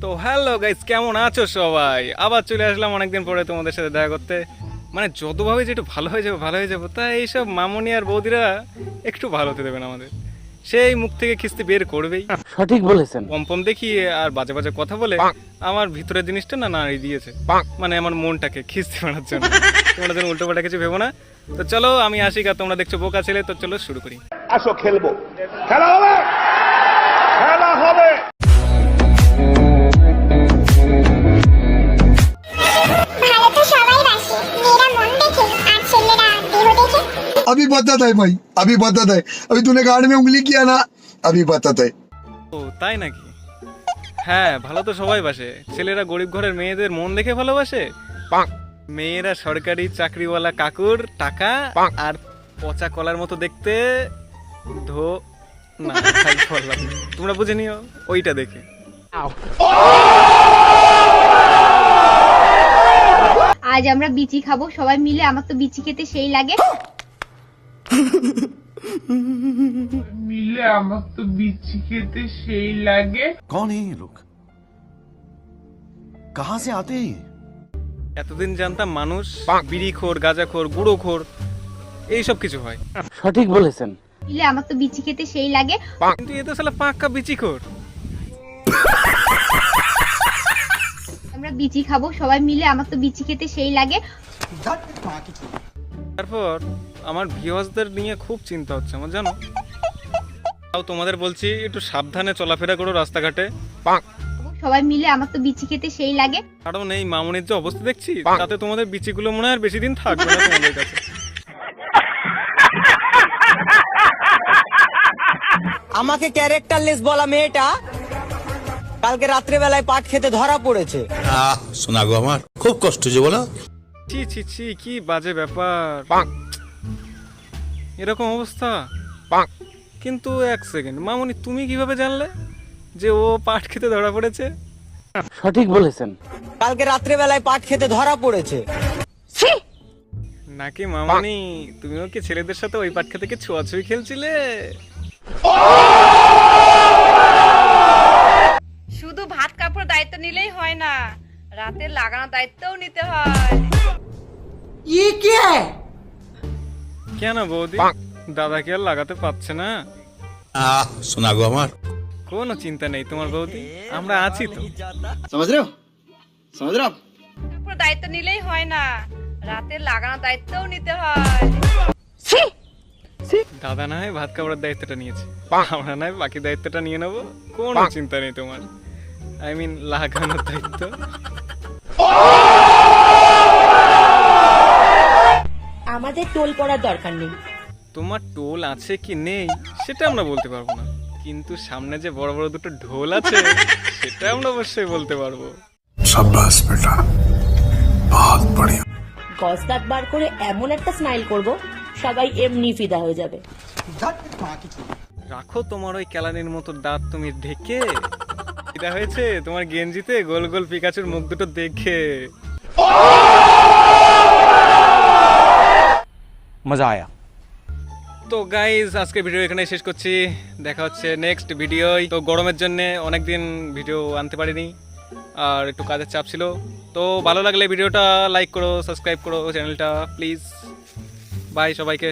তো hello guys, কেমন আছো সবাই? আবার চলে আসলাম অনেকদিন পরে তোমাদের সাথে দেখা করতে। মানে যতভাবে যে একটু ভালো হয়ে যাবো ভালো হয়ে যাবো, তাই এইসব মামনি আর বৌদিরা একটু ভালো হতে দেবেন আমাদের। সেই মুখ থেকে খিস্তি বের করবেই। সঠিক বলেছেন। পম্পম দেখিয়ে আর বাজে বাজে কথা বলে আমার ভিতরের জিনিসটা না নাড়িয়ে দিয়েছে, মানে আমার মনটাকে খিস্তি মারার জন্য। তোমরা যেন উল্টো পাল্টা কিছু ভেবো না। তো চলো আমি আসি, আর তোমরা দেখছো বোকা ছেলে, তো চলো শুরু করি। আসো খেলবো, খেলা হবে, খেলা হবে। अभी बदत है भाई, अभी बदत है। अभी तूने गाड़ में उंगली किया ना, अभी बदत है। ও তাই নাকি? হ্যাঁ, ভালো তো সবাই বাসে। ছেলেরা গরিব ঘরের মেয়েদের মন দেখে ভালোবাসে, মেয়েরা সরকারি চাকরিওয়ালা কাকুর টাকা আর পচা কলার মতো দেখতে ধো না খাই বললাম, তোমরা বুঝে নিও ওইটা দেখে। আজ আমরা বিচি খাবো সবাই মিলে, আমার তো বিচি খেতে সেই লাগে। कौन है ये लोग? कहाँ से आते हैं ये? এতদিন জানতাম মানুষ বিড়িখোর, গাঁজাখোর, গুঁড়োখোর এইসব কিছু হয়, সঠিক বলেছেন। মিলে আমার তো বিচি খেতে সেই লাগে। কিন্তু এ তো শালা পাক্কা বিচিখোর। আমরা বিচি খাবো সবাই মিলে, আমার তো বিচি খেতে সেই লাগে। তারপর আমার ভিউয়ার্সদের নিয়ে খুব চিন্তা হচ্ছে আমার, জানো। তাও তোমাদের বলছি একটু সাবধানে চলাফেরা করো রাস্তাঘাটে, সবাই মিলে আমার তো বিচি খেতে সেই লাগে। কারণ এই মামুনির যে অবস্থা দেখছি তাতে তোমাদের বিচিগুলো মনে হয় আর বেশি দিন থাকবে না তোমাদের কাছে। আমাকে ক্যারেক্টারলেস বলা মেয়েটা কালকে রাত্রে বেলায় পাট খেতে ধরা পড়েছে। শোনা গো, আমার খুব কষ্ট যে বলো। ছি ছি ছি, কি বাজে ব্যাপার, এরকম অবস্থা। কিন্তু এক সেকেন্ড, মামুনি তুমি কিভাবে জানলে যে ও পাট খেতে ধরা পড়েছে? সঠিক বলেছেন। কালকে রাত্রে বেলায় পাট খেতে ধরা পড়েছে। নাকি মামুনি তুমিও কি ছেলেদের সাথে ওই পাট খেতে ছোঁয়াছুঁই খেলছিলে? শুধু ভাত কাপড় দায়িত্ব নিলেই হয় না, রাতে লাগানোর দায়িত্বও নিতে হয়। কেন বৌদি, দাদা কি আর লাগাতে পারছে না? শোনা গো, আমার কোনো চিন্তা নেই তোমার বৌদি, আমরা আছি তো। কাপড় দায়িত্ব নিলেই হয় না, রাতে লাগানোর দায়িত্বও নিতে হয়। দাদা না হয় ভাত খাওয়ার দায়িত্বটা নিয়েছে, আমরা না হয় বাকি দায়িত্বটা নিয়ে নেবো। কোনো চিন্তা নেই তোমার, আই মিন লাগানোর দায়িত্ব। আমাদের টোল পড়ার দরকার নেই। তোমার টোল আছে কি নেই সেটা আমরা বলতে পারবো না, কিন্তু সামনে যে বড় বড় দুটো ঢোল আছে সেটা আমরা অবশ্যই বলতে পারবো। शाबाश बेटा, बहुत बढ़िया। গজ দাঁত বার করে এমন একটা স্মাইল করব সবাই এমনি ফিদা হয়ে যাবে। রাখো তোমার ওই কেলানির মতো দাঁত তুমি ঢেকে। এটা হয়েছে তোমার গেঞ্জিতে গোল গোল পিকাচুর মুখ দুটো দেখে। মজা আয়া। তো গাইজ আজকে ভিডিও এখানে শেষ করছি, দেখা হচ্ছে নেক্সট ভিডিও। তো গরমের জন্য অনেকদিন ভিডিও আনতে পারিনি, আর একটু কাজের চাপ ছিল। তো ভালো লাগলে ভিডিওটা লাইক করো, সাবস্ক্রাইব করো চ্যানেলটা প্লিজ। বাই সবাইকে।